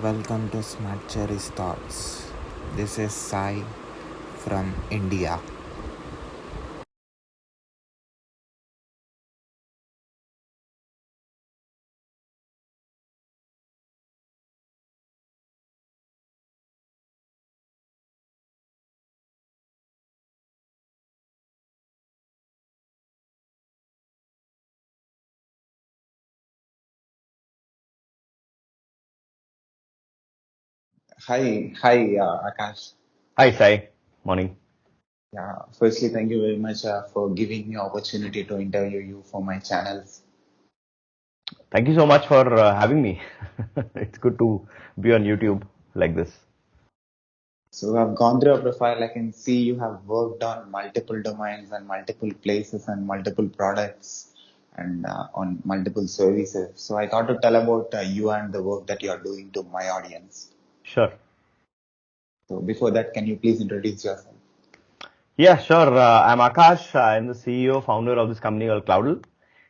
Welcome to Smart Cherry's Thoughts. This is Sai from India. Hi, Akash. Hi, Sai. Morning. Yeah, firstly, thank you very much for giving me opportunity to interview you for my channels. Thank you so much for having me. It's good to be on YouTube like this. So I've gone through your profile. I can see you have worked on multiple domains and multiple places and multiple products and on multiple services. So I thought to tell about you and the work that you are doing to my audience. Sure. So before that, can you please introduce yourself? Yeah, sure. I'm Akash. I'm the CEO, founder of this company called Kloudle.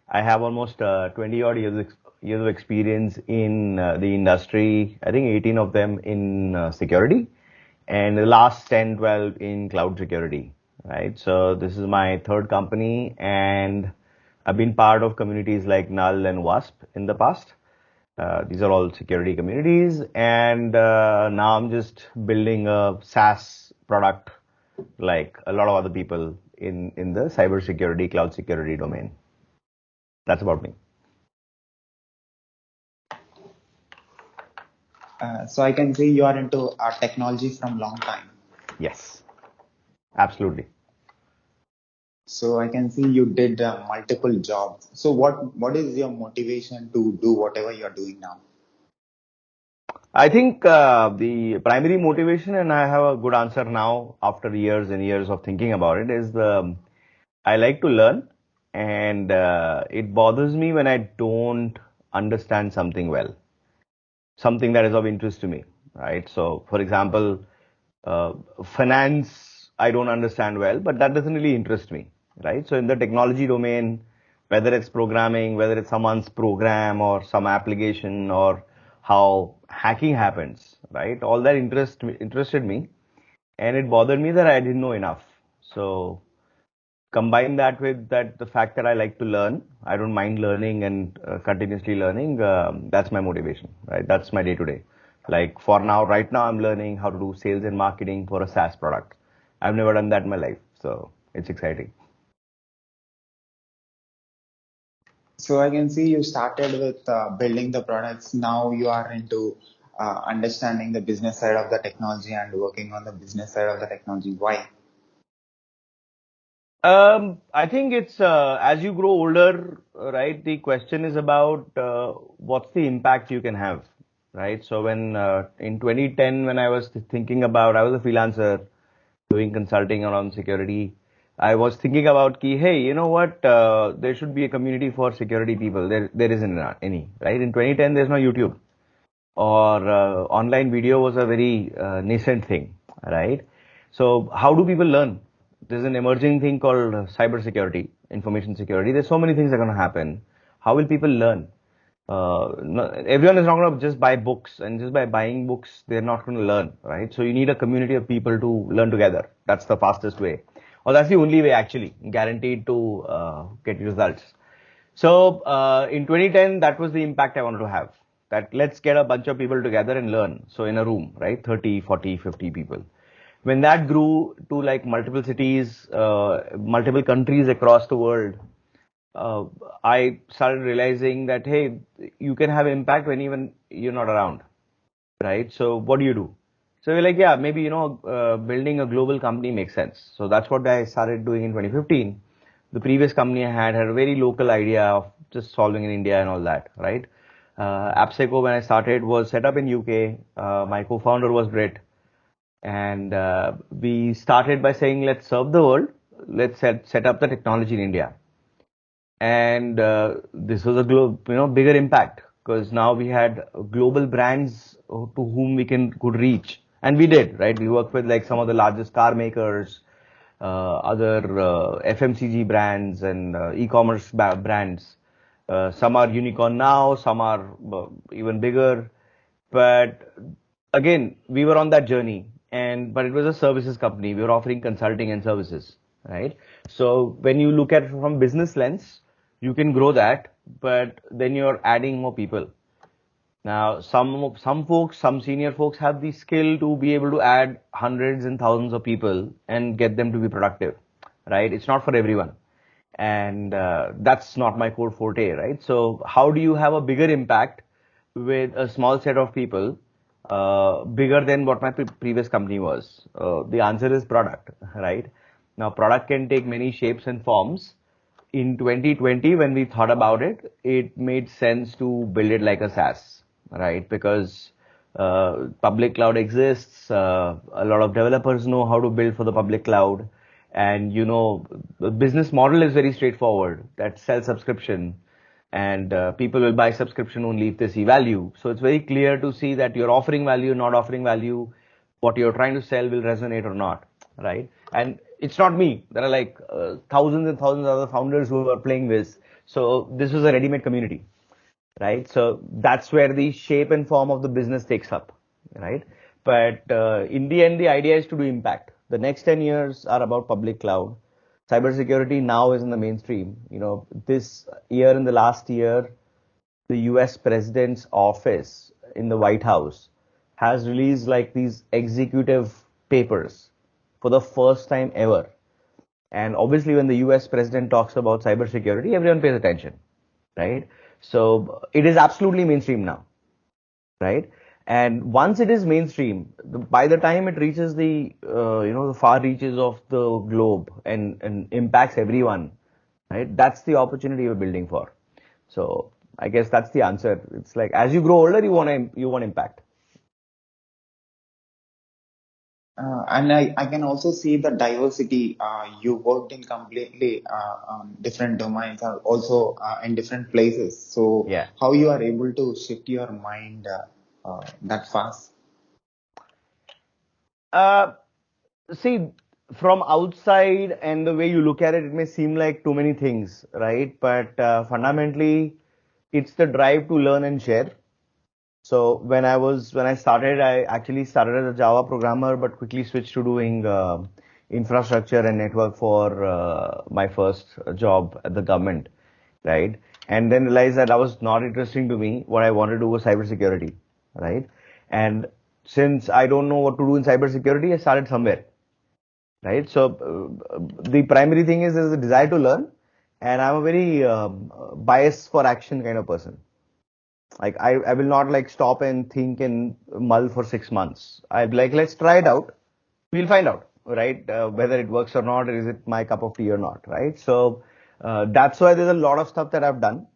I have almost 20 odd years of experience in the industry. I think 18 of them in security and the last 10, 12 in cloud security, right? So this is my third company and I've been part of communities like Null and Wasp in the past. These are all security communities, and now I'm just building a SaaS product like a lot of other people in the cybersecurity, cloud security domain. That's about me. So I can see you are into technology from long time. Yes, absolutely. So I can see you did multiple jobs. So what is your motivation to do whatever you're doing now? I think the primary motivation, and I have a good answer now after years and years of thinking about it, is the I like to learn, and it bothers me when I don't understand something well, something that is of interest to me, right? So, for example, uh, finance, I don't understand well, but that doesn't really interest me, right? So, in the technology domain, whether it's programming, whether it's someone's program or some application or how hacking happens, right? All that interested me, and it bothered me that I didn't know enough. So, combine that with that the fact that I like to learn. I don't mind learning and continuously learning. That's my motivation, right? That's my day to day. Like for now, right now, I'm learning how to do sales and marketing for a SaaS product. I've never done that in my life, so it's exciting. So I can see you started with building the products. Now you are into understanding the business side of the technology and working on the business side of the technology. Why? I think it's as you grow older, right? The question is about what's the impact you can have, right? So when in 2010, when I was thinking about, I was a freelancer doing consulting around security. I was thinking about ki, hey, you know what? There should be a community for security people. There isn't any, right? In 2010, there's no YouTube or online video was a very nascent thing, right? So how do people learn? There's an emerging thing called cyber security, information security. There's so many things that are going to happen. How will people learn? Everyone is not going to just buy books, and just by buying books, they're not going to learn, right? So you need a community of people to learn together. That's the fastest way, or that's the only way actually, guaranteed to get results. So in 2010, that was the impact I wanted to have. That let's get a bunch of people together and learn. So in a room, right? 30, 40, 50 people. When that grew to like multiple cities, multiple countries across the world, uh, I started realizing that, hey, you can have impact when even you're not around, right? So what do you do? So we're like, yeah, maybe, building a global company makes sense. So that's what I started doing in 2015. The previous company I had a very local idea of just solving in India and all that, right? AppSeco, when I started, was set up in UK. My co-founder was Brit. And we started by saying, let's serve the world. Let's set up the technology in India. And this was a bigger impact because now we had global brands to whom we could reach, and we did, right? We worked with like some of the largest car makers, other FMCG brands and e-commerce brands. Some are unicorn now, some are even bigger. But again, we were on that journey, but it was a services company. We were offering consulting and services, right? So when you look at it from business lens, you can grow that, but then you're adding more people. Now, some folks, some senior folks have the skill to be able to add hundreds and thousands of people and get them to be productive, right? It's not for everyone, and that's not my core forte, right? So, how do you have a bigger impact with a small set of people, bigger than what my previous company was? The answer is product, right? Now, product can take many shapes and forms. In 2020, when we thought about it, it made sense to build it like a SaaS, right? Because public cloud exists, a lot of developers know how to build for the public cloud, and the business model is very straightforward. That sell subscription, and people will buy subscription only if they see value. So it's very clear to see that you're offering value, not offering value, what you're trying to sell will resonate or not, right? And it's not me. There are like thousands and thousands of other founders who are playing this. So this was a ready-made community, right? So that's where the shape and form of the business takes up, right? But in the end, the idea is to do impact. The next 10 years are about public cloud. Cybersecurity now is in the mainstream. This year, in the last year, the US president's office in the White House has released like these executive papers for the first time ever. And obviously, when the US president talks about cybersecurity, everyone pays attention, right? So it is absolutely mainstream now, right? And once it is mainstream, by the time it reaches the far reaches of the globe and impacts everyone, right? That's the opportunity you're building for. So I guess that's the answer. It's like as you grow older, you want impact. And I can also see the diversity. You worked in completely different domains, or also in different places. So Yeah. how you are able to shift your mind that fast? Uh, See, from outside and the way you look at it, it may seem like too many things, right? But fundamentally, it's the drive to learn and share. So when I started, I actually started as a Java programmer, but quickly switched to doing infrastructure and network for my first job at the government, right? And then realized that was not interesting to me. What I wanted to do was cybersecurity, right? And since I don't know what to do in cybersecurity, I started somewhere, right? So the primary thing is there's a desire to learn, and I'm a very bias for action kind of person. Like I will not like stop and think and mull for 6 months. I'd like, let's try it out. We'll find out, right? Whether it works or not, or is it my cup of tea or not, right? So that's why there's a lot of stuff that I've done.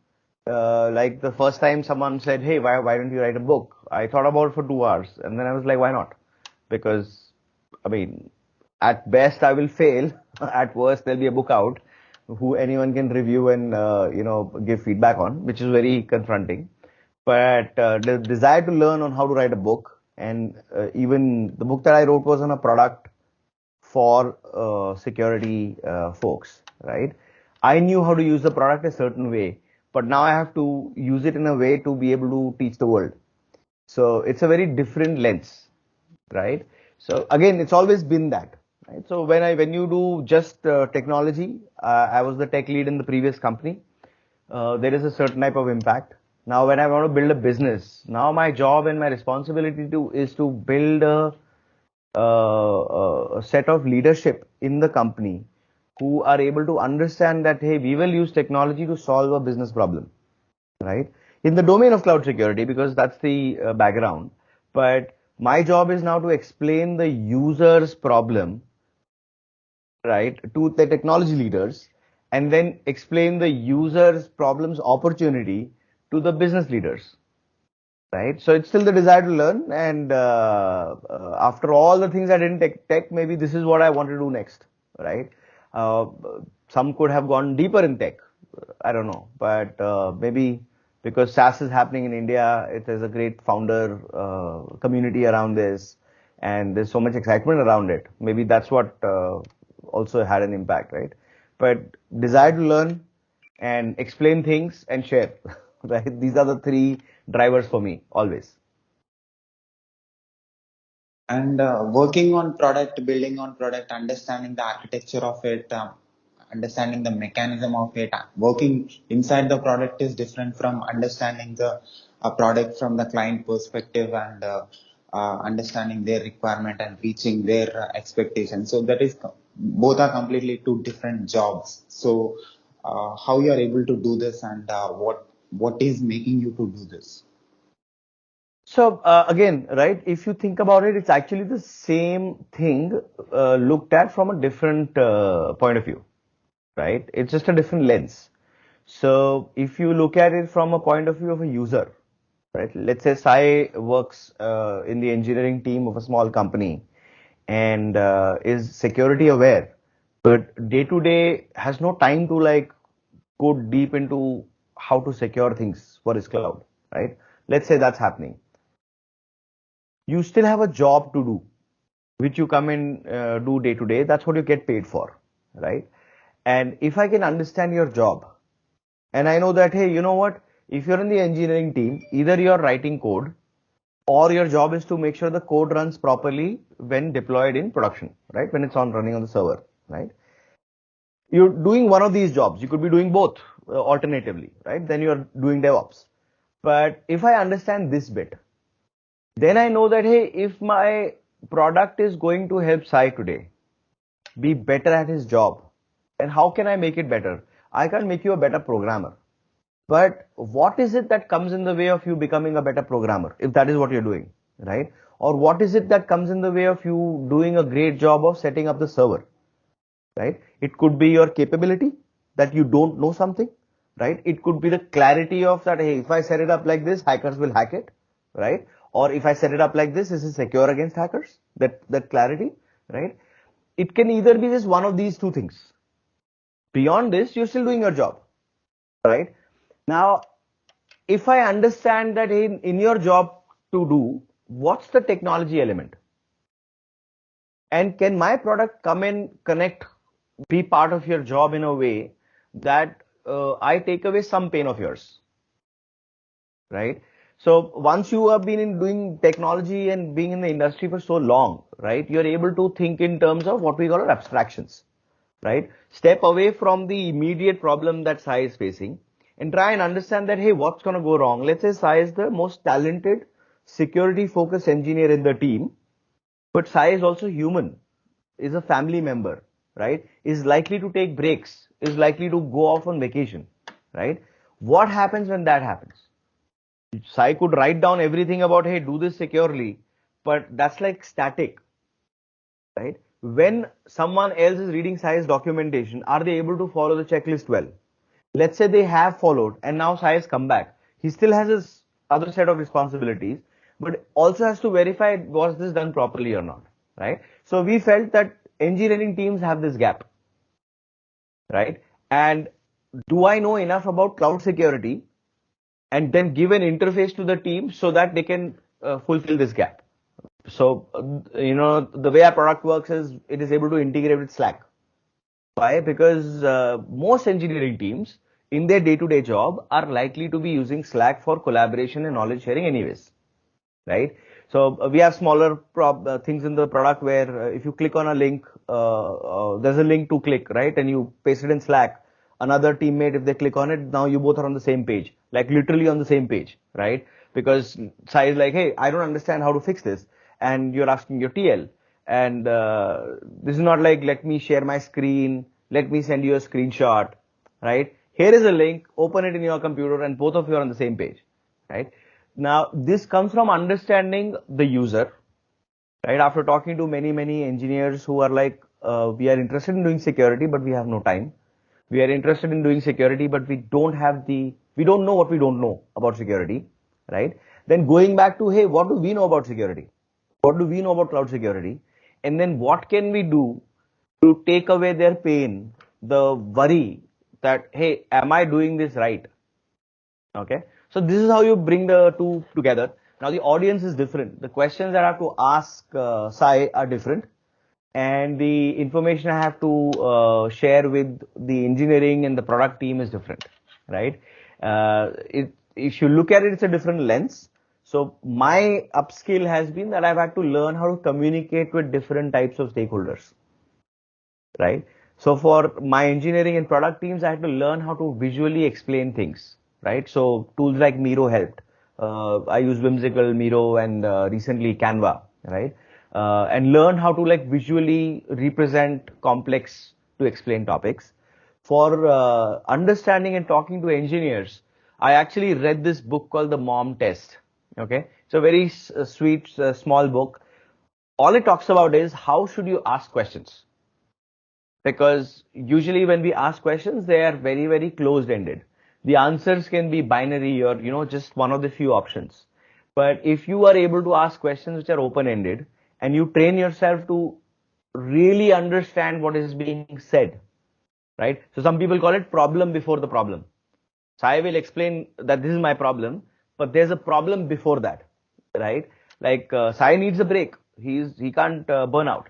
Like the first time someone said, "Hey, why don't you write a book?" I thought about it for 2 hours, and then I was like, "Why not?" Because I mean, at best I will fail. At worst, there'll be a book out who anyone can review and give feedback on, which is very confronting. But the desire to learn on how to write a book, and even the book that I wrote was on a product for security folks, right? I knew how to use the product a certain way, but now I have to use it in a way to be able to teach the world. So it's a very different lens, right? So again, it's always been that, right? So when you do just technology, I was the tech lead in the previous company. There is a certain type of impact. Now, when I want to build a business, now my job and my responsibility is to build a set of leadership in the company who are able to understand that, hey, we will use technology to solve a business problem, right? In the domain of cloud security, because that's the background. But my job is now to explain the user's problem, right, to the technology leaders, and then explain the user's problems opportunity to the business leaders, right? So it's still the desire to learn, and after all the things I did in tech, maybe this is what I want to do next, right? Uh, some could have gone deeper in tech, I don't know, but maybe because SaaS is happening in India, it is a great founder community around this, and there's so much excitement around it. Maybe that's what also had an impact, right? But desire to learn and explain things and share, right? These are the three drivers for me always. And working on product, building on product, understanding the architecture of it, understanding the mechanism of it, working inside the product is different from understanding the product from the client perspective and understanding their requirement and reaching their expectations. So that is both are completely two different jobs. So how you are able to do this, and what is making you to do this? So again, right, if you think about it, it's actually the same thing looked at from a different point of view, right? It's just a different lens. So if you look at it from a point of view of a user, right? Let's say Sai works in the engineering team of a small company and is security aware, but day to day has no time to like go deep into how to secure things for his cloud, right? Let's say that's happening. You still have a job to do, which you come and do day to day. That's what you get paid for, right? And if I can understand your job, and I know that, hey, you know what? If you're in the engineering team, either you're writing code or your job is to make sure the code runs properly when deployed in production, right? When it's on running on the server, right? You're doing one of these jobs. You could be doing both alternatively, right? Then you're doing DevOps. But if I understand this bit, then I know that, hey, if my product is going to help Sai today be better at his job, then how can I make it better? I can't make you a better programmer. But what is it that comes in the way of you becoming a better programmer, if that is what you're doing, right? Or what is it that comes in the way of you doing a great job of setting up the server, right? It could be your capability that you don't know something, right? It could be the clarity of that, hey, if I set it up like this, hackers will hack it, right? Or if I set it up like this is secure against hackers, that clarity, right? It can either be just one of these two things. Beyond this, you're still doing your job, right? Now, if I understand that in your job to do, what's the technology element? And can my product come and connect, be part of your job in a way that I take away some pain of yours, right? So once you have been in doing technology and being in the industry for so long, right, you're able to think in terms of what we call abstractions, right? Step away from the immediate problem that Sai is facing and try and understand that, hey, what's going to go wrong? Let's say Sai is the most talented security focused engineer in the team, but Sai is also human, is a family member, right? Is likely to take breaks, is likely to go off on vacation, right? What happens when that happens? Sai could write down everything about, hey, do this securely, but that's like static, right? When someone else is reading Sai's documentation, are they able to follow the checklist well? Let's say they have followed and now Sai has come back. He still has his other set of responsibilities, but also has to verify was this done properly or not, right? So we felt that engineering teams have this gap, right? And do I know enough about cloud security and then give an interface to the team so that they can fulfill this gap? So, the way our product works is it is able to integrate with Slack. Why? Because most engineering teams in their day-to-day job are likely to be using Slack for collaboration and knowledge sharing anyways, right? So we have smaller things in the product where if you click on a link, there's a link to click, right? And you paste it in Slack. Another teammate, if they click on it, now you both are on the same page, like literally on the same page, right? Because Sai is like, hey, I don't understand how to fix this. And you're asking your TL. And this is not like, let me share my screen, let me send you a screenshot, right? Here is a link, open it in your computer and both of you are on the same page, right? Now, this comes from understanding the user, right? After talking to many engineers who are like, we are interested in doing security, but we have no time. We are interested in doing security, but we don't know what we don't know about security, right? Then going back to, hey, what do we know about security? What do we know about cloud security? And then what can we do to take away their pain, the worry that, hey, am I doing this right? Okay. So this is how you bring the two together. Now the audience is different. The questions that I have to ask Sai are different. And the information I have to share with the engineering and the product team is different, right? If you look at it, it's a different lens. So my upskill has been that I've had to learn how to communicate with different types of stakeholders, right? So for my engineering and product teams, I had to learn how to visually explain things, right? So tools like Miro helped. I use Whimsical, Miro, and recently Canva, right? And learn how to like visually represent complex to explain topics. For understanding and talking to engineers, I actually read this book called The Mom Test. Okay, it's a very sweet, small book. All it talks about is how should you ask questions, because usually when we ask questions, they are very, very closed ended. The answers can be binary or, just one of the few options. But if you are able to ask questions which are open ended and you train yourself to really understand what is being said, right? So some people call it problem before the problem. So I will explain that this is my problem, but there's a problem before that, right? Like Sai needs a break. He can't burn out.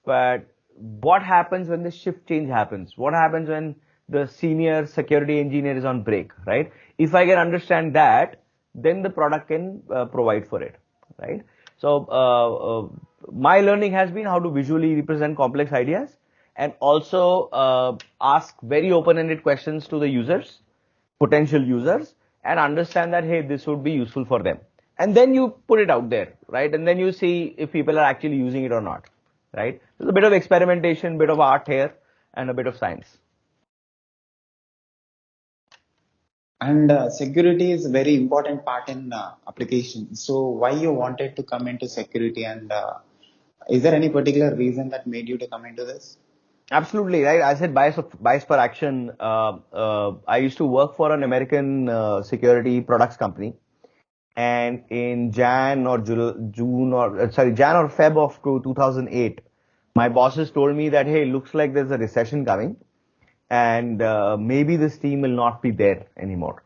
But what happens when the shift change happens? What happens when the senior security engineer is on break, right? If I can understand that, then the product can provide for it, right? So my learning has been how to visually represent complex ideas and also ask very open-ended questions to the users, potential users, and understand that, hey, this would be useful for them. And then you put it out there, right? And then you see if people are actually using it or not, right? There's a bit of experimentation, bit of art here, and a bit of science. And security is a very important part in application. So why you wanted to come into security, and is there any particular reason that made you to come into this? Absolutely, right? I said bias per action. I used to work for an American security products company, and in Jan or Feb of 2008, my bosses told me that, hey, looks like there's a recession coming, and maybe this team will not be there anymore,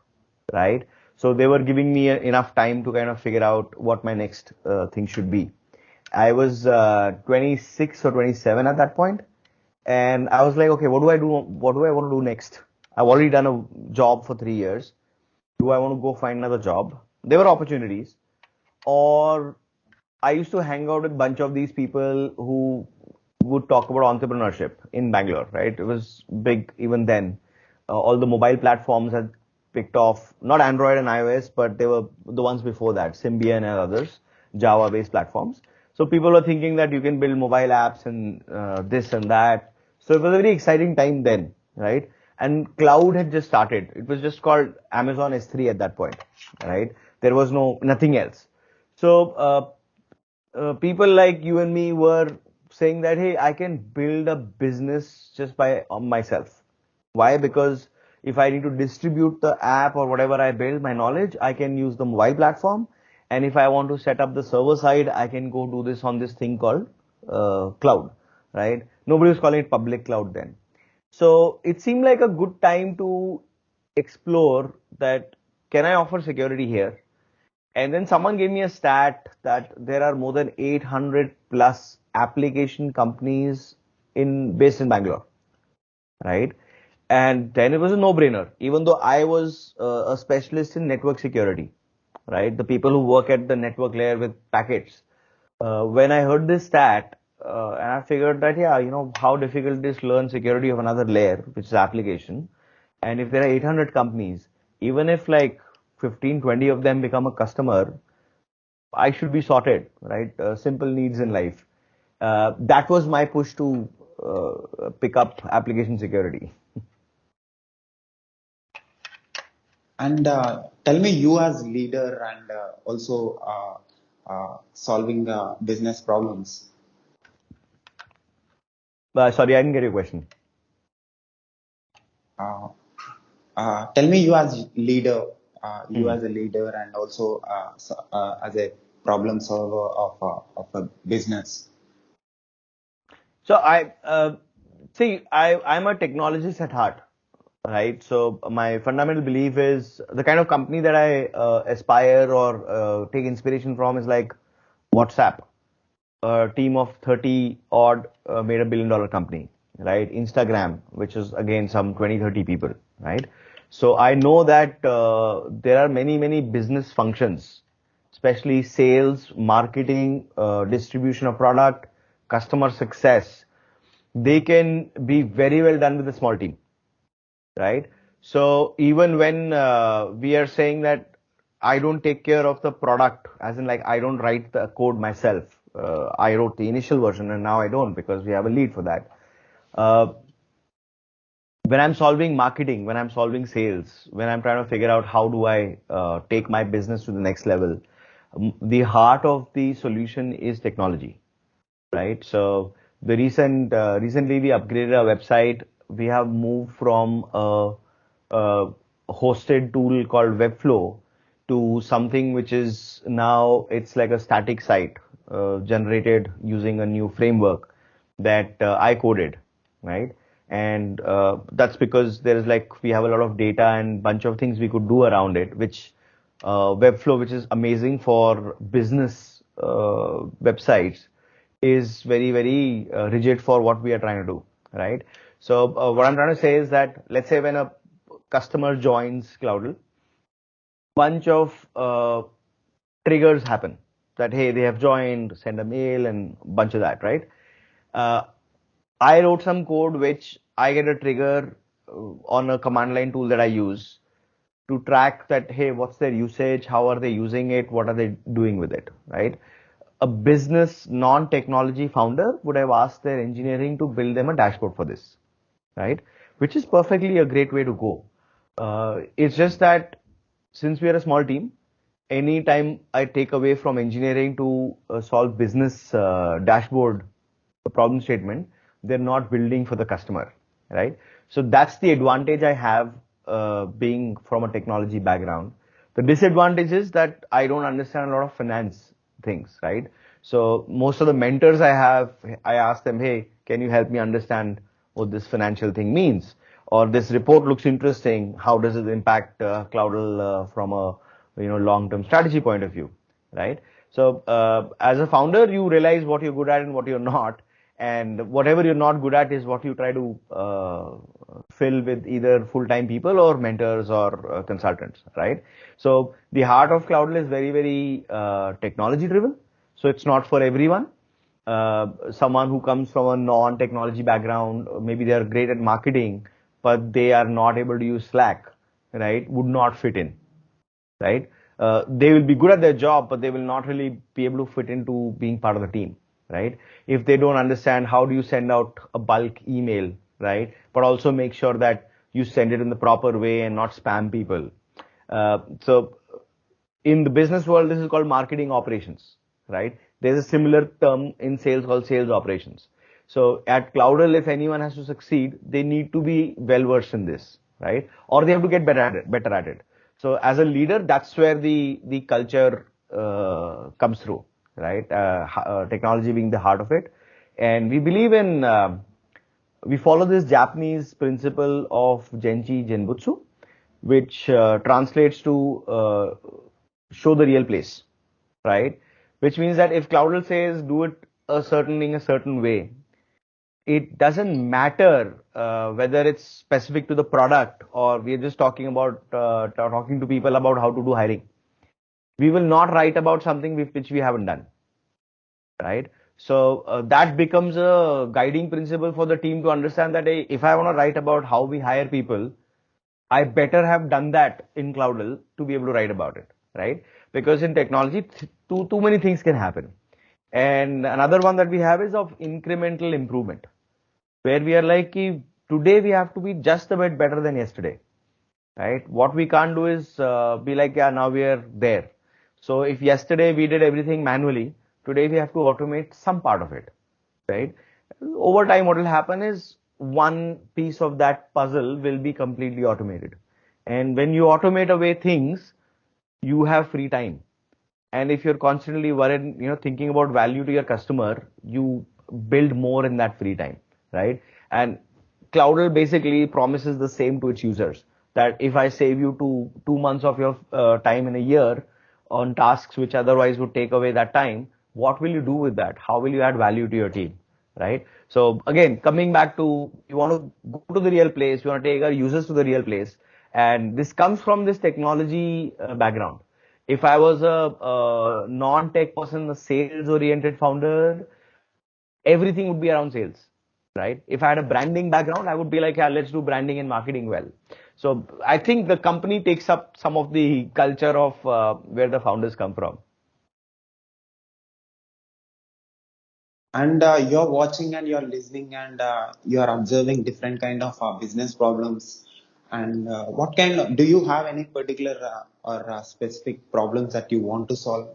right? So they were giving me enough time to kind of figure out what my next thing should be. I was 26 or 27 at that point, and I was like, okay, what do I do? What do I want to do next? I've already done a job for 3 years. Do I want to go find another job? There were opportunities, or I used to hang out with a bunch of these people who would talk about entrepreneurship in Bangalore, right? It was big even then. All the mobile platforms had picked off, not Android and iOS, but they were the ones before that, Symbian and others, Java-based platforms. So people were thinking that you can build mobile apps and this and that. So it was a very exciting time then, right? And cloud had just started. It was just called Amazon S3 at that point, right? There was nothing else. So people like you and me were saying that, hey, I can build a business just by myself. Why? Because if I need to distribute the app or whatever I build, my knowledge, I can use the mobile platform. And if I want to set up the server side, I can go do this on this thing called cloud, right? Nobody was calling it public cloud then. So it seemed like a good time to explore that, can I offer security here? And then someone gave me a stat that there are more than 800 plus application companies based in Bangalore, right? And then it was a no-brainer, even though I was a specialist in network security, right? The people who work at the network layer with packets. When I heard this stat, and I figured that, yeah, how difficult it is to learn security of another layer, which is application. And if there are 800 companies, even if like 15, 20 of them become a customer, I should be sorted, right? Simple needs in life. That was my push to pick up application security. And tell me, you as leader and also solving business problems. Sorry, I didn't get your question. Uh, Tell me, you as leader, you as a leader, and also as a problem solver of a business. So I'm a technologist at heart, right? So my fundamental belief is the kind of company that I aspire or take inspiration from is like WhatsApp. A team of 30 odd made $1 billion company, right? Instagram, which is again some 20, 30 people, right? So I know that there are many, many business functions, especially sales, marketing, distribution of product, customer success, they can be very well done with a small team, right? So even when we are saying that I don't take care of the product, as in like I don't write the code myself. I wrote the initial version and now I don't because we have a lead for that. Uh, when I'm solving marketing, when I'm solving sales, when I'm trying to figure out how do I take my business to the next level, the heart of the solution is technology, right? So the recently we upgraded our website. We have moved from a hosted tool called Webflow to something which is now it's like a static site generated using a new framework that I coded, right? And that's because there is like we have a lot of data and bunch of things we could do around it, which Webflow, which is amazing for business websites, is very rigid for what we are trying to do, right? So what I'm trying to say is that let's say when a customer joins Kloudle, bunch of triggers happen that hey they have joined, send a mail and bunch of that, right? Uh, I wrote some code which I get a trigger on a command line tool that I use to track that, hey, what's their usage? How are they using it? What are they doing with it? Right? A business non-technology founder would have asked their engineering to build them a dashboard for this, right? Which is perfectly a great way to go. It's just that since we are a small team, anytime I take away from engineering to solve business dashboard problem statement, they're not building for the customer, right? So that's the advantage I have being from a technology background. The disadvantage is that I don't understand a lot of finance things, right? So most of the mentors I have, I ask them, hey, can you help me understand what this financial thing means? Or this report looks interesting. How does it impact Kloudle from a long-term strategy point of view, right? So as a founder, you realize what you're good at and what you're not, and whatever you're not good at is what you try to fill with either full-time people or mentors or consultants, right? So the heart of Kloudle is very technology driven. So it's not for everyone. Someone who comes from a non-technology background, maybe they are great at marketing, but they are not able to use Slack, right? Would not fit in, right? They will be good at their job, but they will not really be able to fit into being part of the team, right? If they don't understand how do you send out a bulk email, right? But also make sure that you send it in the proper way and not spam people. So in the business world, this is called marketing operations, right? There's a similar term in sales called sales operations. So at Kloudle, if anyone has to succeed, they need to be well versed in this, right? Or they have to get better at it. So as a leader, that's where the culture comes through, right? Technology being the heart of it, and we believe in we follow this Japanese principle of Genchi Genbutsu, which translates to show the real place, right? Which means that if Kloudle says do it in a certain way, it doesn't matter whether it's specific to the product or we're just talking about talking to people about how to do hiring. We will not write about something which we haven't done, right? So that becomes a guiding principle for the team to understand that hey, if I want to write about how we hire people, I better have done that in Kloudle to be able to write about it, right? Because in technology, too many things can happen. And another one that we have is of incremental improvement, where we are like, today we have to be just a bit better than yesterday, right? What we can't do is be like, yeah, now we are there. So if yesterday we did everything manually, today we have to automate some part of it, right? Over time, what will happen is one piece of that puzzle will be completely automated. And when you automate away things, you have free time. And if you're constantly worried, thinking about value to your customer, you build more in that free time, right? And Kloudle basically promises the same to its users that if I save you 2 months of your time in a year on tasks which otherwise would take away that time, what will you do with that? How will you add value to your team, right? So again, coming back to you want to go to the real place, you want to take our users to the real place, and this comes from this technology background. If I was a non-tech person, a sales-oriented founder, everything would be around sales, right? If I had a branding background, I would be like, yeah, let's do branding and marketing well. So I think the company takes up some of the culture of where the founders come from. And you're watching and you're listening and you're observing different kind of business problems. And what kind of, do you have any particular or specific problems that you want to solve?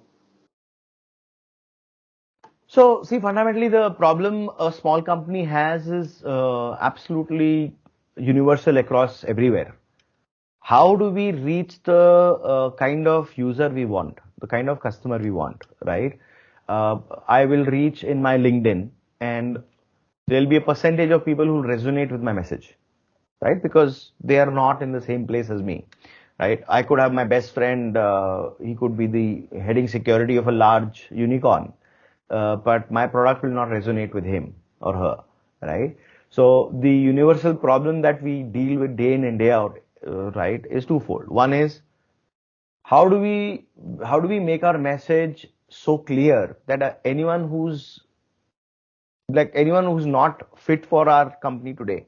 So, see, fundamentally, the problem a small company has is absolutely universal across everywhere. How do we reach the kind of user we want, the kind of customer we want, right? I will reach in my LinkedIn, and there'll be a percentage of people who resonate with my message, right? Because they are not in the same place as me, right? I could have my best friend, he could be the heading security of a large unicorn, but my product will not resonate with him or her, right? So the universal problem that we deal with day in and day out, right, is twofold. One is how do we make our message so clear that anyone who's not fit for our company today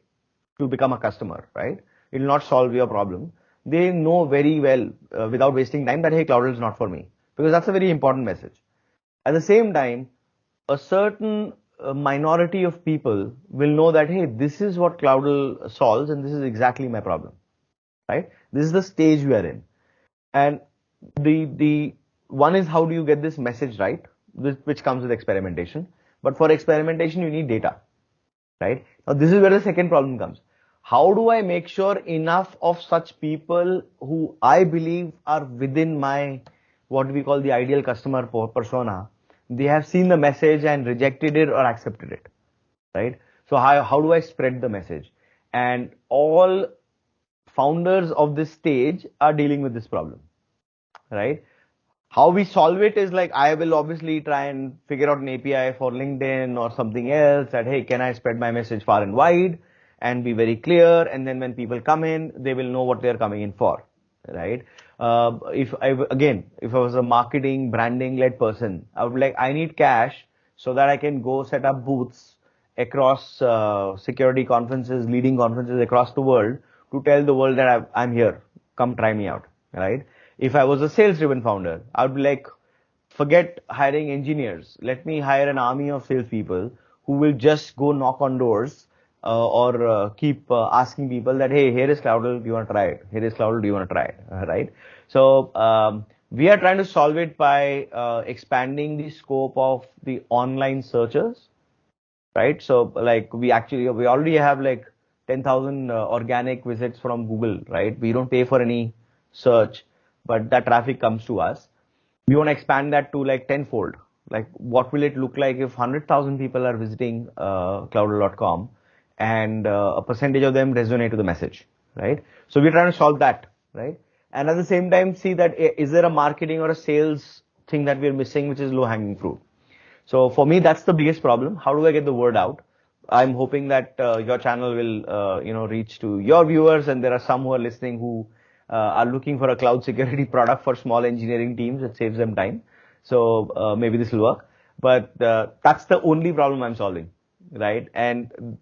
to become a customer, right? It will not solve your problem. They know very well without wasting time that, hey, Kloudle is not for me, because that's a very important message. At the same time, a certain minority of people will know that, hey, this is what Kloudle solves and this is exactly my problem, right? This is the stage we are in. And the one is, how do you get this message right, which comes with experimentation. But for experimentation, you need data, right? Now, this is where the second problem comes. How do I make sure enough of such people who I believe are within my, what we call the ideal customer persona, they have seen the message and rejected it or accepted it, right? So how do I spread the message? And all founders of this stage are dealing with this problem, right? How we solve it is like, I will obviously try and figure out an API for LinkedIn or something else that, hey, can I spread my message far and wide and be very clear? And then when people come in, they will know what they're coming in for, right? If I was a marketing, branding led person, I would be like, I need cash so that I can go set up booths across security conferences, leading conferences across the world to tell the world that I'm here. Come try me out, right? If I was a sales driven founder, I would be like, forget hiring engineers. Let me hire an army of salespeople who will just go knock on doors or keep asking people that, hey, here is Kloudle, do you want to try it? Here is Kloudle, do you want to try it? Right? So we are trying to solve it by expanding the scope of the online searchers, right? So like we already have like 10,000 organic visits from Google, right? We don't pay for any search, but that traffic comes to us. We want to expand that to like tenfold. Like, what will it look like if 100,000 people are visiting Kloudle.com and a percentage of them resonate to the message, right? So we're trying to solve that, right? And at the same time, see that is there a marketing or a sales thing that we're missing, which is low hanging fruit. So for me, that's the biggest problem. How do I get the word out? I'm hoping that your channel will, reach to your viewers, and there are some who are listening who are looking for a cloud security product for small engineering teams that saves them time. So maybe this will work. But that's the only problem I'm solving, right? And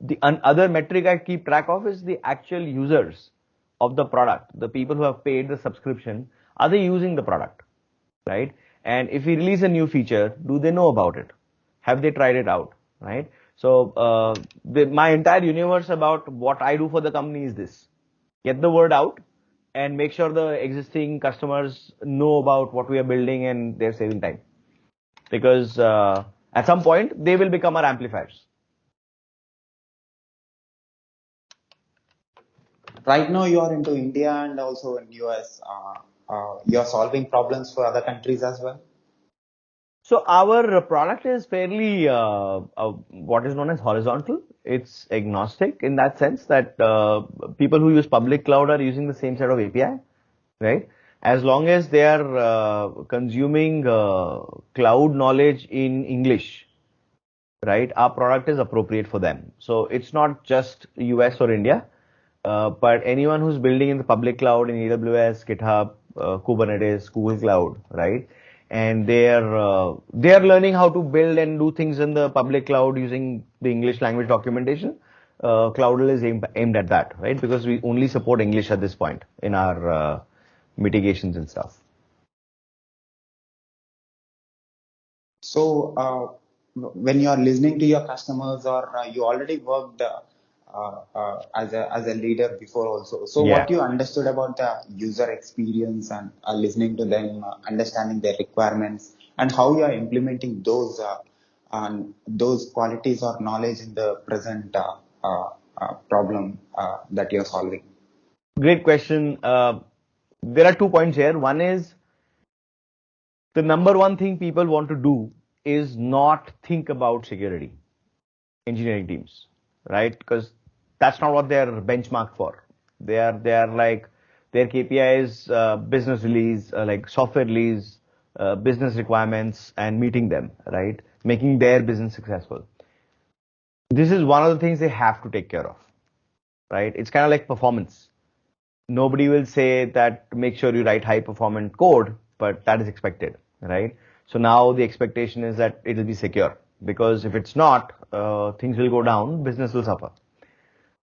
the other metric I keep track of is the actual users of the product, the people who have paid the subscription. Are they using the product, right? And if we release a new feature, do they know about it? Have they tried it out, right? So my entire universe about what I do for the company is this: get the word out and make sure the existing customers know about what we are building and they're saving time. Because at some point, they will become our amplifiers. Right now, you are into India and also in US. You're solving problems for other countries as well. So our product is fairly what is known as horizontal. It's agnostic in that sense that people who use public cloud are using the same set of API, right? As long as they are consuming cloud knowledge in English, right? Our product is appropriate for them. So it's not just US or India, but anyone who's building in the public cloud in AWS, GitHub, Kubernetes, Google Cloud, right? And they are learning how to build and do things in the public cloud using the English language documentation. Kloudle is aimed at that, right? Because we only support English at this point in our mitigations and stuff. So, when you are listening to your customers, or you already worked as a leader before also. So, Yeah. what you understood about the user experience and listening to them, understanding their requirements, and how you are implementing those qualities or knowledge in the present problem that you're solving. Great question. There are 2 points here. One is the number one thing people want to do is not think about security, engineering teams, right? Because that's not what they're benchmarked for. They are like their KPI is business release, like software release, business requirements, and meeting them, right? Making their business successful. This is one of the things they have to take care of, right? It's kind of like performance. Nobody will say that make sure you write high performance code, but that is expected, right? So now the expectation is that it will be secure, because if it's not, things will go down, business will suffer.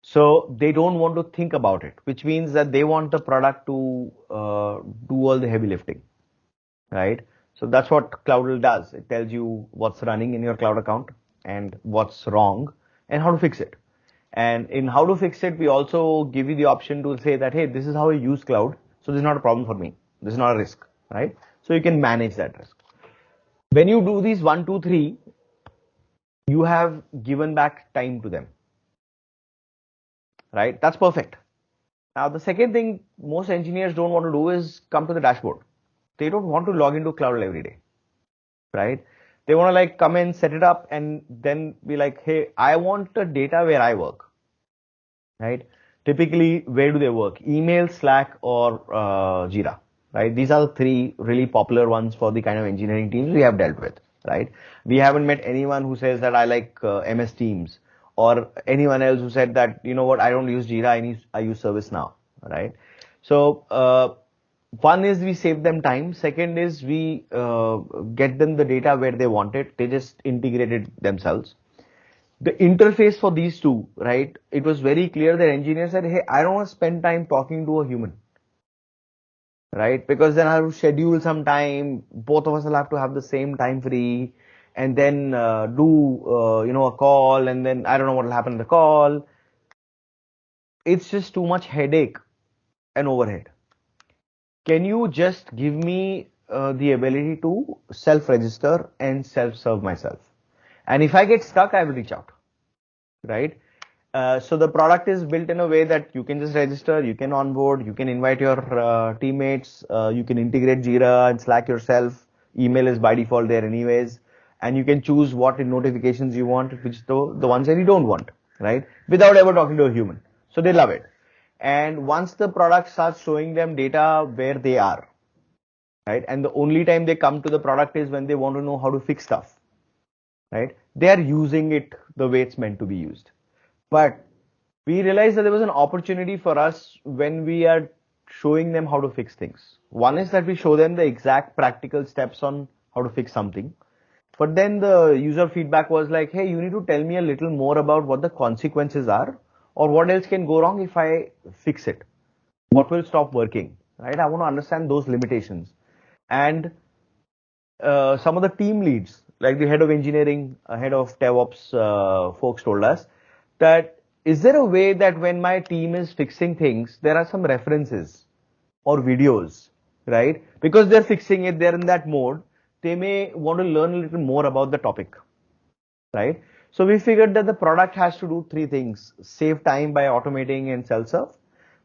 So they don't want to think about it, which means that they want the product to do all the heavy lifting, right? So that's what Kloudle does. It tells you what's running in your cloud account and what's wrong and how to fix it. And in how to fix it, we also give you the option to say that, hey, this is how I use cloud. So this is not a problem for me. This is not a risk, right? So you can manage that risk. When you do these 1, 2, 3, you have given back time to them, right? That's perfect. Now, the second thing most engineers don't want to do is come to the dashboard. They don't want to log into Kloudle every day, right? They want to like come in, set it up, and then be like, hey, I want the data where I work, right? Typically, where do they work? Email, Slack, or Jira, right? These are the three really popular ones for the kind of engineering teams we have dealt with, right? We haven't met anyone who says that I like MS Teams, or anyone else who said that, you know what, I don't use Jira, I use ServiceNow, right? So, one is we save them time. Second is we get them the data where they want it. They just integrate it themselves. The interface for these two, right? It was very clear that engineers said, hey, I don't want to spend time talking to a human, right? Because then I have to schedule some time. Both of us will have to have the same time free, and then do a call, and then I don't know what will happen in the call. It's just too much headache and overhead. Can you just give me the ability to self-register and self-serve myself? And if I get stuck, I will reach out, right? So the product is built in a way that you can just register, you can onboard, you can invite your teammates, you can integrate Jira and Slack yourself. Email is by default there anyways, and you can choose what notifications you want, which the ones that you don't want, right? Without ever talking to a human. So they love it. And once the product starts showing them data where they are, right? And the only time they come to the product is when they want to know how to fix stuff, right? They are using it the way it's meant to be used. But we realized that there was an opportunity for us when we are showing them how to fix things. One is that we show them the exact practical steps on how to fix something. But then the user feedback was like, hey, you need to tell me a little more about what the consequences are, or what else can go wrong if I fix it. What will stop working, right? I want to understand those limitations. And some of the team leads, like the head of engineering, head of DevOps folks told us that is there a way that when my team is fixing things, there are some references or videos, right? Because they're fixing it, they're in that mode. They may want to learn a little more about the topic, right? So we figured that the product has to do three things: save time by automating and self-serve,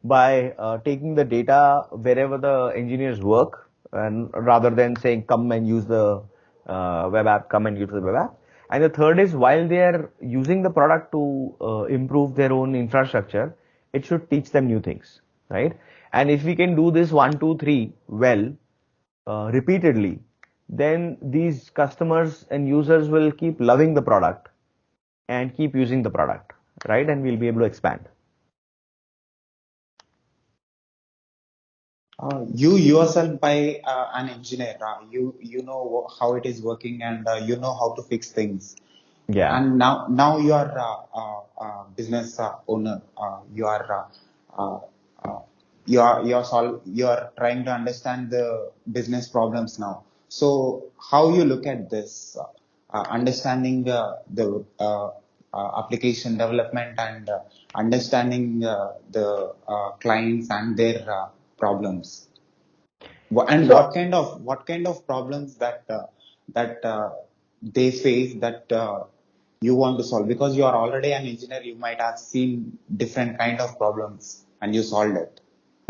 by taking the data wherever the engineers work, and rather than saying come and use the web app, come and use the web app. And the third is while they are using the product to improve their own infrastructure, it should teach them new things, right? And if we can do this 1, 2, 3 well, repeatedly, then these customers and users will keep loving the product and keep using the product, right? And we'll be able to expand. You yourself by an engineer, you know how it is working, and you know how to fix things. Yeah. And now you are business owner. Uh, uh, you are trying to understand the business problems now. So how you look at this, understanding the application development, and understanding the clients and their problems. And So what kind of problems that they face, that you want to solve, because you are already an engineer, you might have seen different kind of problems and you solved it.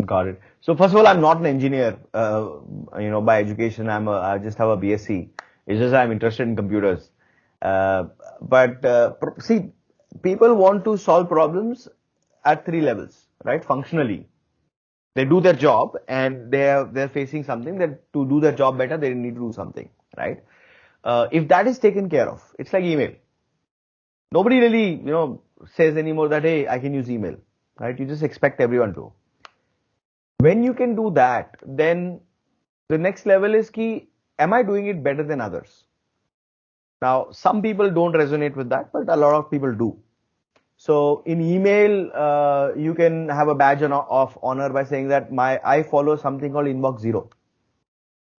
got it. So first of all, I'm not an engineer. By education, I just have a BSc. It's just I'm interested in computers. Uh, see, people want to solve problems at three levels, right? Functionally, they do their job and they're facing something that to do their job better, they need to do something, right? If that is taken care of, it's like email. Nobody really, says anymore that, hey, I can use email, right? You just expect everyone to. When you can do that, then the next level is key, am I doing it better than others? Now, some people don't resonate with that, but a lot of people do. So in email, you can have a badge of honor by saying that I follow something called inbox zero,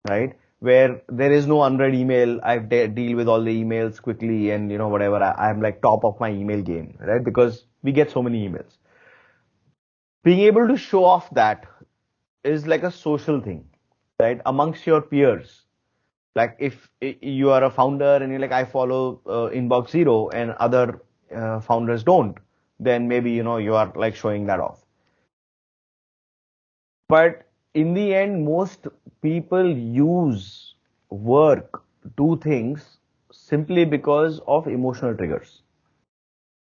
right? Where there is no unread email. I deal with all the emails quickly, and whatever. I'm like top of my email game, right? Because we get so many emails. Being able to show off that is like a social thing, right? Amongst your peers. Like if you are a founder and you're like, I follow inbox zero and other founders don't, then maybe, you are like showing that off. But in the end, most people use work, do things simply because of emotional triggers.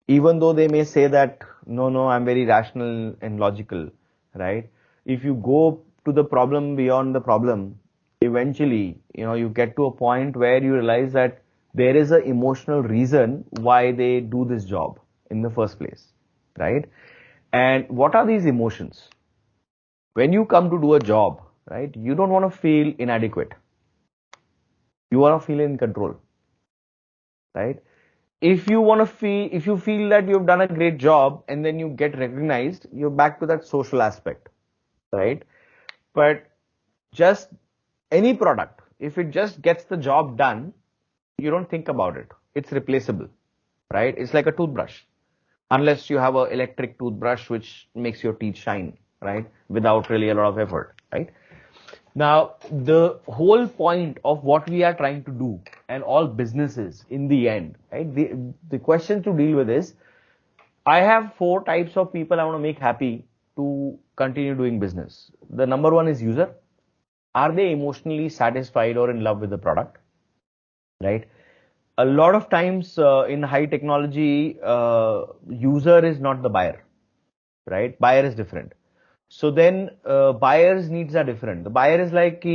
Even though they may say that, no, I'm very rational and logical, right? If you go to the problem beyond the problem, eventually, you get to a point where you realize that there is an emotional reason why they do this job in the first place, right? And what are these emotions? When you come to do a job, right, you don't want to feel inadequate. You want to feel in control, right? If you feel that you've done a great job and then you get recognized, you're back to that social aspect, right? But just any product, if it just gets the job done, you don't think about it. It's replaceable, right? It's like a toothbrush. Unless you have an electric toothbrush which makes your teeth shine, right? Without really a lot of effort, right? Now, the whole point of what we are trying to do and all businesses in the end, right? The question to deal with is, I have four types of people I want to make happy to continue doing business. The number one is user. Are they emotionally satisfied or in love with the product, right? A lot of times in high technology, user is not the buyer, right? Buyer is different. So then buyer's needs are different. The buyer is like,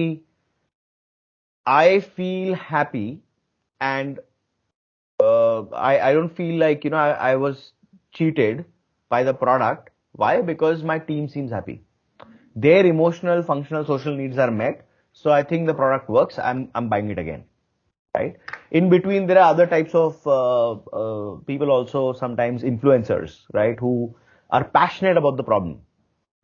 I feel happy and I don't feel like, I was cheated by the product. Why? Because my team seems happy. Their emotional, functional, social needs are met. So I think the product works. I'm buying it again. Right? In between, there are other types of people also, sometimes influencers, right? Who are passionate about the problem,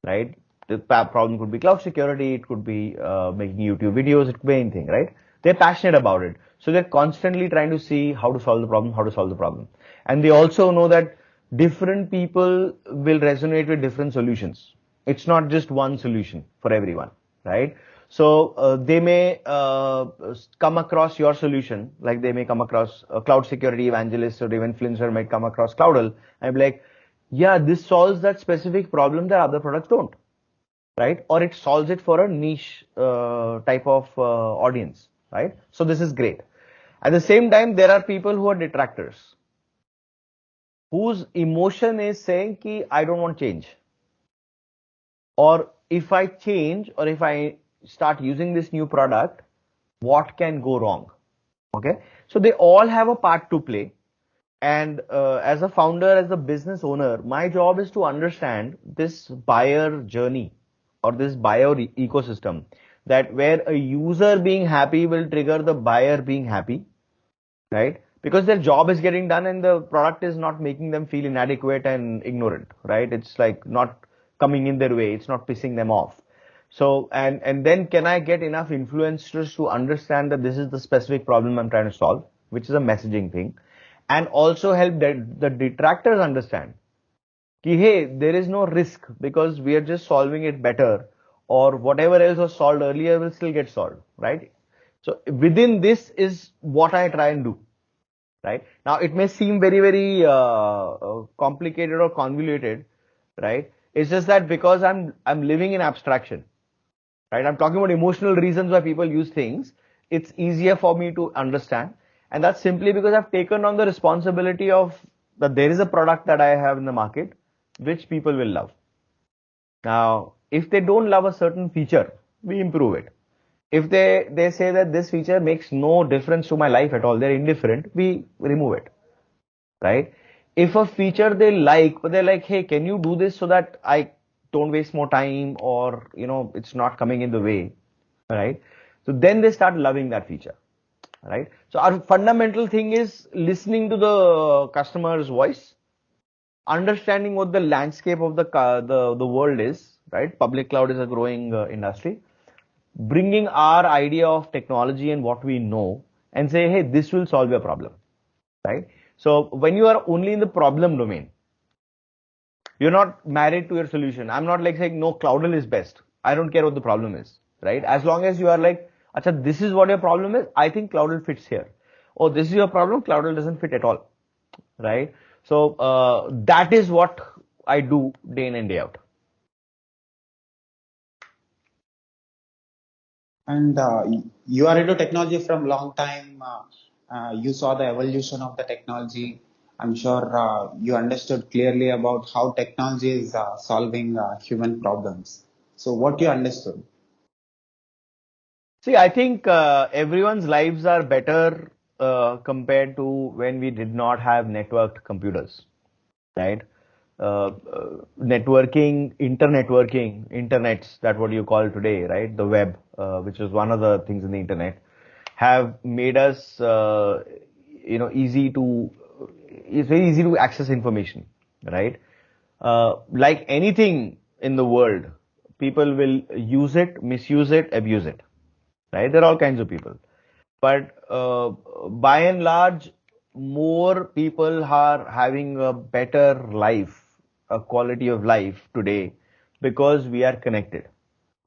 right? The problem could be cloud security, it could be making YouTube videos, it could be anything, right? They're passionate about it. So they're constantly trying to see how to solve the problem, how to solve the problem. And they also know that different people will resonate with different solutions. It's not just one solution for everyone, right? So they may come across your solution, like they may come across a cloud security evangelist or even influencer might come across Kloudle and be like, yeah, this solves that specific problem that other products don't, right? Or it solves it for a niche type of audience, right? So this is great. At the same time, there are people who are detractors, whose emotion is saying ki I don't want change. Or if I change or if I start using this new product, what can go wrong? Okay. So they all have a part to play. And as a founder, as a business owner, my job is to understand this buyer journey. or this buyer ecosystem, that where a user being happy will trigger the buyer being happy, right? Because their job is getting done and the product is not making them feel inadequate and ignorant, right? It's like not coming in their way. It's not pissing them off. So, and then can I get enough influencers to understand that this is the specific problem I'm trying to solve, which is a messaging thing, and also help the detractors understand कि hey, there is no risk because we are just solving it better, or whatever else was solved earlier will still get solved, right? So within this is what I try and do, right? Now it may seem very, very complicated or convoluted, right? It's just that because I'm living in abstraction, right? I'm talking about emotional reasons why people use things. It's easier for me to understand, and that's simply because I've taken on the responsibility of that there is a product that I have in the market which people will love. Now, if they don't love a certain feature, we improve it. If they say that this feature makes no difference to my life at all, they're indifferent, we remove it, right? If a feature they like, but they're like, hey, can you do this so that I don't waste more time, or it's not coming in the way, right? So then they start loving that feature, right? So our fundamental thing is listening to the customer's voice, understanding what the landscape of the world is, right? Public cloud is a growing industry. Bringing our idea of technology and what we know and say, hey, this will solve your problem, right? So when you are only in the problem domain, you're not married to your solution. I'm not like saying, no, Kloudle is best. I don't care what the problem is, right? As long as you are like, acha, this is what your problem is. I think Kloudle fits here. Oh, this is your problem. Kloudle doesn't fit at all, right? So that is what I do day in and day out. And you are into technology from long time. You saw the evolution of the technology. I'm sure you understood clearly about how technology is solving human problems. So what you understood? See, I think everyone's lives are better compared to when we did not have networked computers, right? Networking, internets, that what you call today, right? The web, which is one of the things in the internet, have made us, easy to, it's very easy to access information, right? Like anything in the world, people will use it, misuse it, abuse it, right? There are all kinds of people. But by and large, more people are having a better life, a quality of life today because we are connected,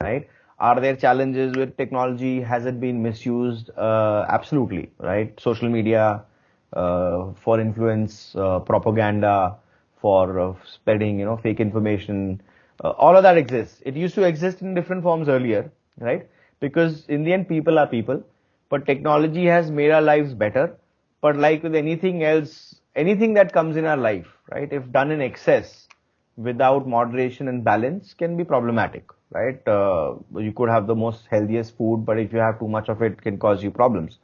right? Are there challenges with technology? Has it been misused? Absolutely, right? Social media for influence, propaganda, for spreading, fake information. All of that exists. It used to exist in different forms earlier, right? Because in the end, people are people. But technology has made our lives better. But like with anything else, anything that comes in our life, right? If done in excess, without moderation and balance, can be problematic, right? You could have the most healthiest food, but if you have too much of it, can cause you problems,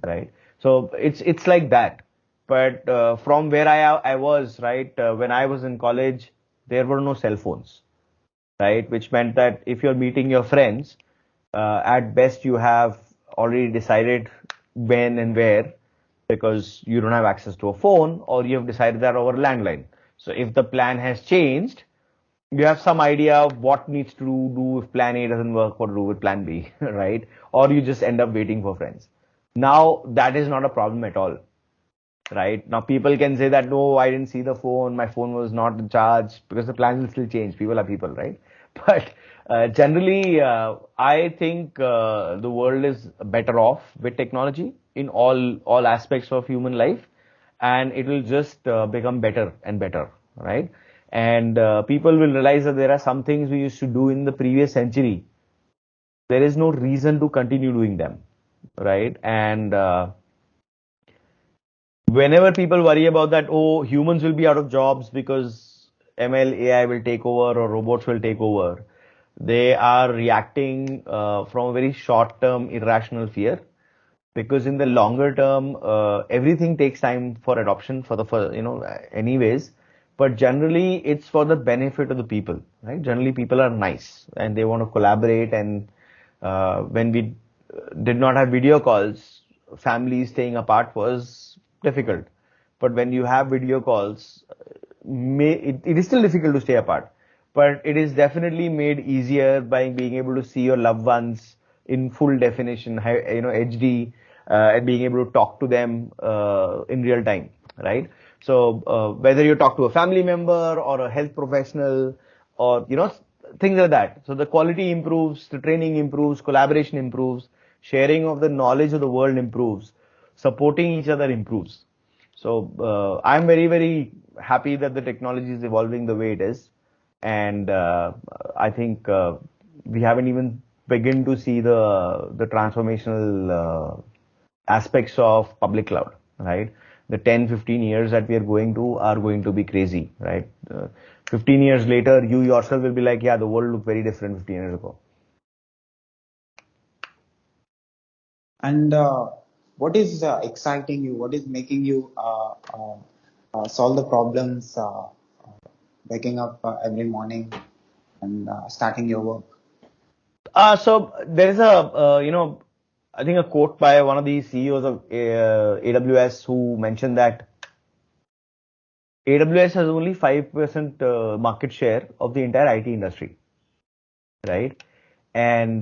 right? So it's like that. But from where I was, right, when I was in college, there were no cell phones, right? Which meant that if you're meeting your friends, at best you have already decided when and where, because you don't have access to a phone, or you have decided that over landline. So if the plan has changed, you have some idea of what needs to do if plan A doesn't work, what to do with plan B, right? Or you just end up waiting for friends. Now that is not a problem at all, right? Now people can say that, no, I didn't see the phone, my phone was not in charge, because the plans will still change. People are people, right? But generally, I think the world is better off with technology in all aspects of human life, and it will just become better and better, right? And people will realize that there are some things we used to do in the previous century. There is no reason to continue doing them, right? And whenever people worry about that, oh, humans will be out of jobs because ML, AI will take over or robots will take over, they are reacting from a very short-term irrational fear. Because in the longer term, everything takes time for adoption anyways. but generally it's for the benefit of the people, right? Generally people are nice and they want to collaborate, and when we did not have video calls, families staying apart was difficult. But when you have video calls, it is still difficult to stay apart, but it is definitely made easier by being able to see your loved ones in full definition, HD, and being able to talk to them in real time, right? So whether you talk to a family member or a health professional, or things like that, so the quality improves, the training improves, collaboration improves, sharing of the knowledge of the world improves, supporting each other improves. So I'm very, very happy that the technology is evolving the way it is, and I think we haven't even begun to see the transformational aspects of public cloud, right? The 10, 15 years that we are going to are going to be crazy, right? 15 years later, you yourself will be like, yeah, the world looked very different 15 years ago. And what is exciting you? What is making you solve the problems, waking up every morning and starting your work? So there is I think a quote by one of the CEOs of AWS who mentioned that AWS has only 5% market share of the entire IT industry, right? And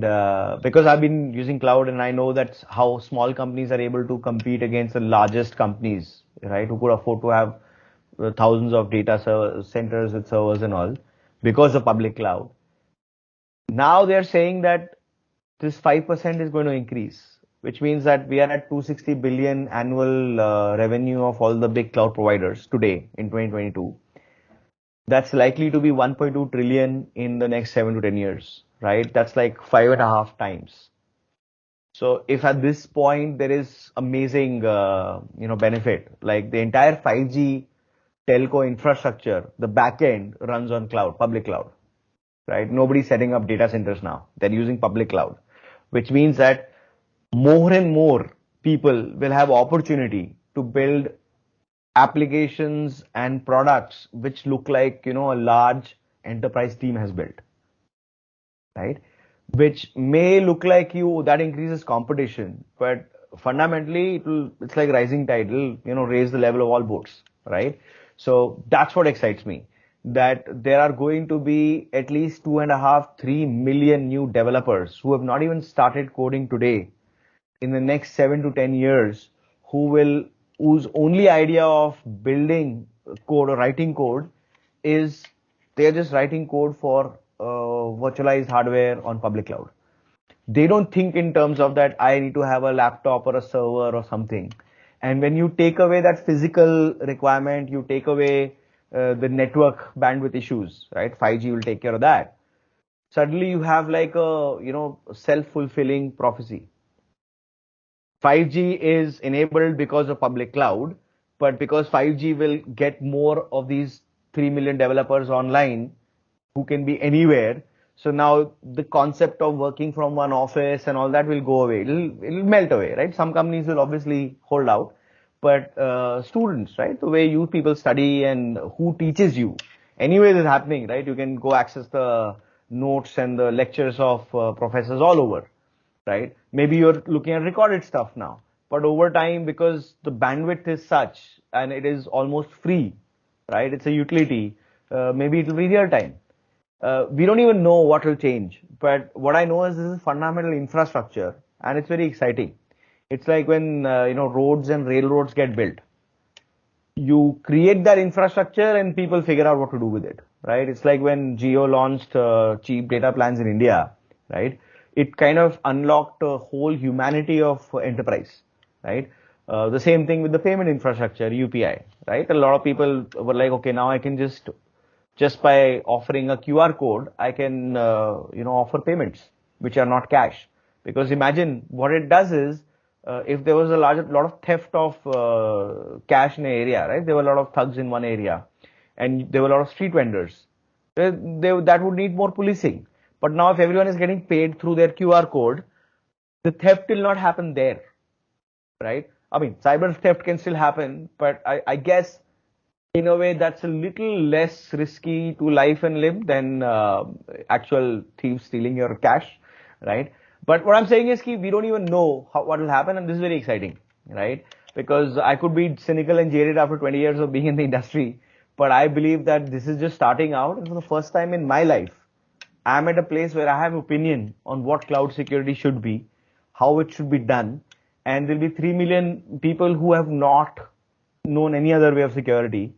because I've been using cloud and I know that's how small companies are able to compete against the largest companies, right? Who could afford to have thousands of data centers with servers and all because of public cloud. Now they're saying that this 5% is going to increase, which means that we are at 260 billion annual revenue of all the big cloud providers today in 2022. That's likely to be 1.2 trillion in the next 7 to 10 years, right? That's like 5.5 times. So if at this point there is amazing, benefit, like the entire 5G telco infrastructure, the back end runs on cloud, public cloud, right? Nobody's setting up data centers now. They're using public cloud, which means that more and more people will have opportunity to build applications and products which look like, a large enterprise team has built, right? Which may look like that increases competition, but fundamentally it's like rising tide. It'll, raise the level of all boats, right? So that's what excites me, that there are going to be at least 2.5, 3 million new developers who have not even started coding today in the next 7 to 10 years, whose only idea of building code or writing code is they're just writing code for virtualized hardware on public cloud. They don't think in terms of that I need to have a laptop or a server or something. And when you take away that physical requirement, you take away the network bandwidth issues, right? 5G will take care of that. Suddenly you have like a, self-fulfilling prophecy. 5G is enabled because of public cloud, but because 5G will get more of these 3 million developers online who can be anywhere. So now the concept of working from one office and all that will go away. It'll melt away, right? Some companies will obviously hold out, but students, right? The way you people study and who teaches you, anyway, this is happening, right? You can go access the notes and the lectures of professors all over, right? Maybe you're looking at recorded stuff now, but over time, because the bandwidth is such and it is almost free, right? It's a utility. Maybe it'll be real time. We don't even know what will change, but what I know is this is fundamental infrastructure and it's very exciting. It's like when, roads and railroads get built. You create that infrastructure and people figure out what to do with it, right? It's like when Jio launched cheap data plans in India, right? It kind of unlocked a whole humanity of enterprise, right? The same thing with the payment infrastructure, UPI, right? A lot of people were like, okay, now I can just by offering a QR code, I can, offer payments which are not cash. Because imagine what it does is, if there was a lot of theft of cash in an area, right? There were a lot of thugs in one area, and there were a lot of street vendors. That would need more policing. But now, if everyone is getting paid through their QR code, the theft will not happen there, right? I mean, cyber theft can still happen, but I guess in a way that's a little less risky to life and limb than actual thieves stealing your cash, right? But what I'm saying is we don't even know what will happen, and this is very exciting, right? Because I could be cynical and jaded after 20 years of being in the industry, but I believe that this is just starting out, and for the first time in my life, I'm at a place where I have opinion on what cloud security should be, how it should be done, and there'll be 3 million people who have not known any other way of security,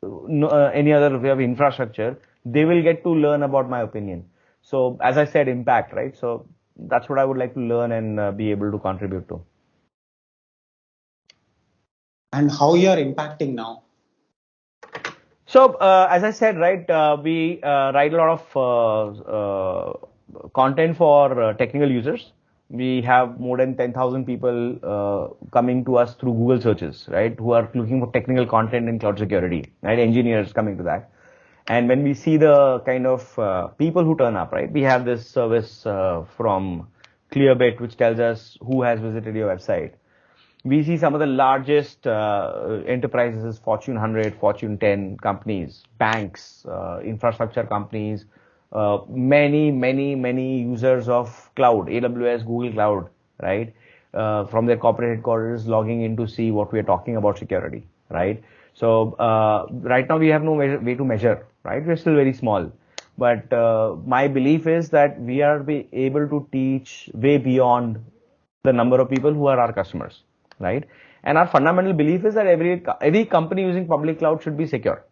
no, any other way of infrastructure. They will get to learn about my opinion. So, as I said, impact, right? So that's what I would like to learn and be able to contribute to. And how you are impacting now? So, as I said, right, we write a lot of content for technical users. We have more than 10,000 people coming to us through Google searches, right, who are looking for technical content in cloud security, right, engineers coming to that. And when we see the kind of people who turn up, right, we have this service from Clearbit, which tells us who has visited your website. We see some of the largest enterprises, Fortune 100, Fortune 10 companies, banks, infrastructure companies, many users of cloud, AWS, Google Cloud, right? From their corporate headquarters logging in to see what we are talking about security, right? So right now we have no way to measure, right? We're still very small. But my belief is that we are be able to teach way beyond the number of people who are our customers, right? And our fundamental belief is that every company using public cloud should be secure.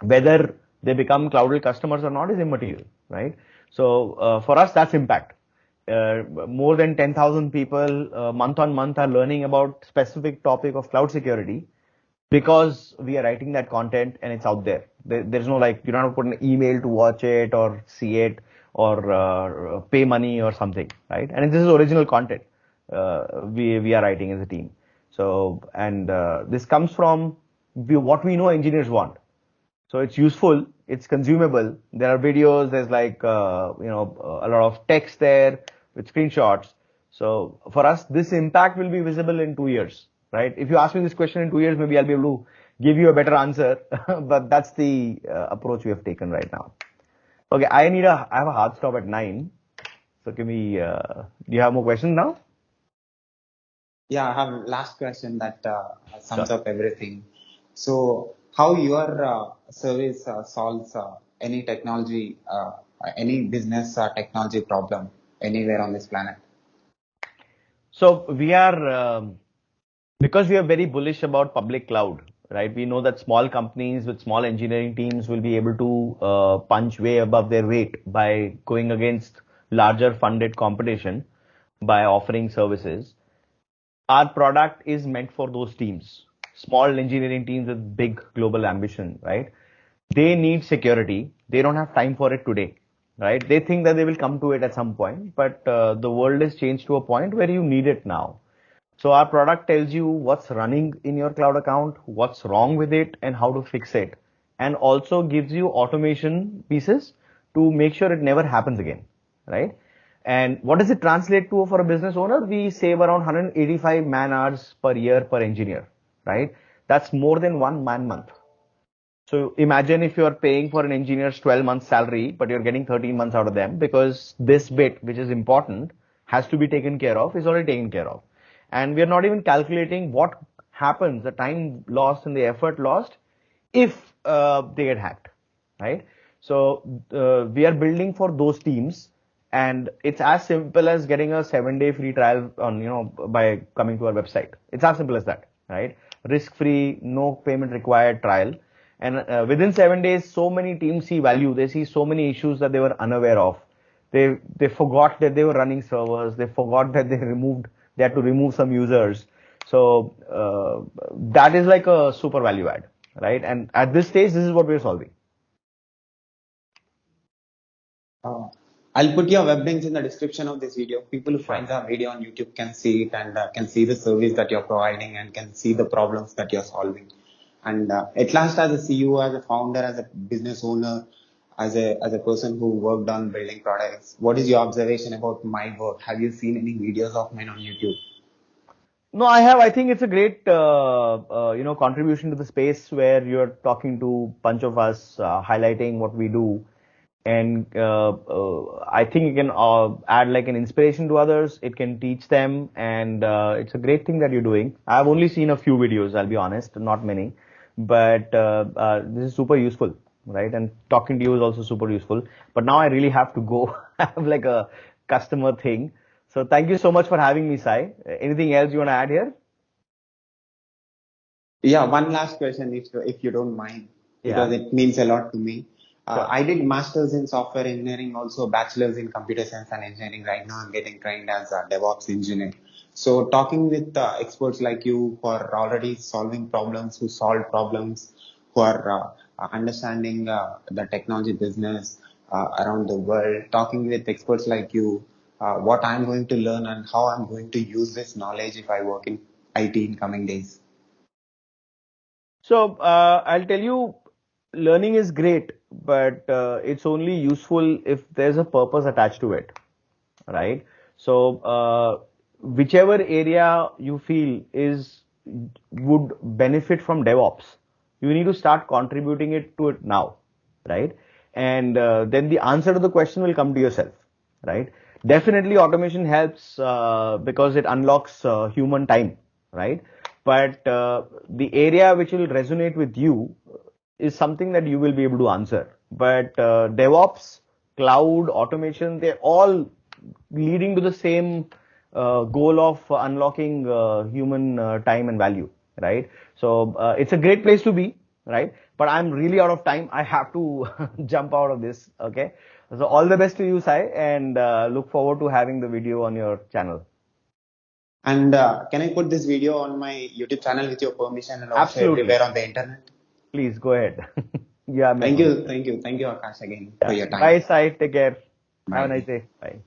Whether they become Kloudle customers or not is immaterial, right? So for us, that's impact. More than 10,000 people month on month are learning about specific topic of cloud security because we are writing that content and it's out there. There's no like, you don't have to put an email to watch it or see it or pay money or something, right? And this is original content we are writing as a team. So, and this comes from what we know engineers want. So it's useful, it's consumable. There are videos, there's like, a lot of text there with screenshots. So for us, this impact will be visible in 2 years, right? If you ask me this question in 2 years, maybe I'll be able to give you a better answer, but that's the approach we have taken right now. Okay, I have a hard stop at 9. So do you have more questions now? Yeah, I have last question that sums Sure. up everything. So, how your service solves any technology, any business technology problem anywhere on this planet? So we are, because we are very bullish about public cloud, right? We know that small companies with small engineering teams will be able to punch way above their weight by going against larger funded competition by offering services. Our product is meant for those teams, small engineering teams with big global ambition, right? They need security. They don't have time for it today, right? They think that they will come to it at some point, but the world has changed to a point where you need it now. So our product tells you what's running in your cloud account, what's wrong with it, and how to fix it. And also gives you automation pieces to make sure it never happens again, right? And what does it translate to for a business owner? We save around 185 man hours per year per engineer, right? That's more than one man month. So imagine if you are paying for an engineer's 12 months salary, but you're getting 13 months out of them because this bit, which is important, has to be taken care of, is already taken care of. And we are not even calculating what happens, the time lost and the effort lost, if they get hacked, right? So we are building for those teams, and it's as simple as getting a 7-day free trial on, by coming to our website. It's as simple as that, right? Risk-free, no payment required trial. And within 7 days, so many teams see value. They see so many issues that they were unaware of. They forgot that they were running servers. They forgot that they had to remove some users. So that is like a super value add, right? And at this stage, this is what we're solving. Uh, I'll put your web links in the description of this video. People who Sure. find the video on YouTube can see it and can see the service that you're providing and can see the problems that you're solving. And at last, as a CEO, as a founder, as a business owner, as a person who worked on building products, what is your observation about my work? Have you seen any videos of mine on YouTube? No, I have. I think it's a great, contribution to the space where you're talking to a bunch of us, highlighting what we do. And I think it can add like an inspiration to others. It can teach them, and it's a great thing that you're doing. I've only seen a few videos, I'll be honest, not many, but this is super useful, right? And talking to you is also super useful. But now I really have to go. I have like a customer thing. So thank you so much for having me, Sai. Anything else you want to add here? Yeah, one last question, if you don't mind, because Yeah, it means a lot to me. sure. I did masters in software engineering, also bachelor's in computer science and engineering. Right now, I'm getting trained as a DevOps engineer. So, talking with experts like you who are already solving problems, who solve problems, who are understanding the technology business around the world, talking with experts like you, what I'm going to learn and how I'm going to use this knowledge if I work in IT in coming days. So I'll tell you, learning is great, but it's only useful if there's a purpose attached to it, right? So whichever area you feel is would benefit from DevOps, you need to start contributing it to it now, right? And then the answer to the question will come to yourself, right? Definitely, automation helps because it unlocks human time, right? But the area which will resonate with you is something that you will be able to answer. But DevOps, cloud, automation, they're all leading to the same goal of unlocking human time and value, right? So it's a great place to be, right? But I'm really out of time. I have to jump out of this. Okay. So all the best to you, Sai, and look forward to having the video on your channel. And can I put this video on my YouTube channel with your permission and also Absolutely. everywhere on the internet? Please go ahead. You have my Thank permission. you, thank you, thank you, Akash, again for Yeah. your time. Bye, Sai. Take care. Have a Bye. nice day. Bye.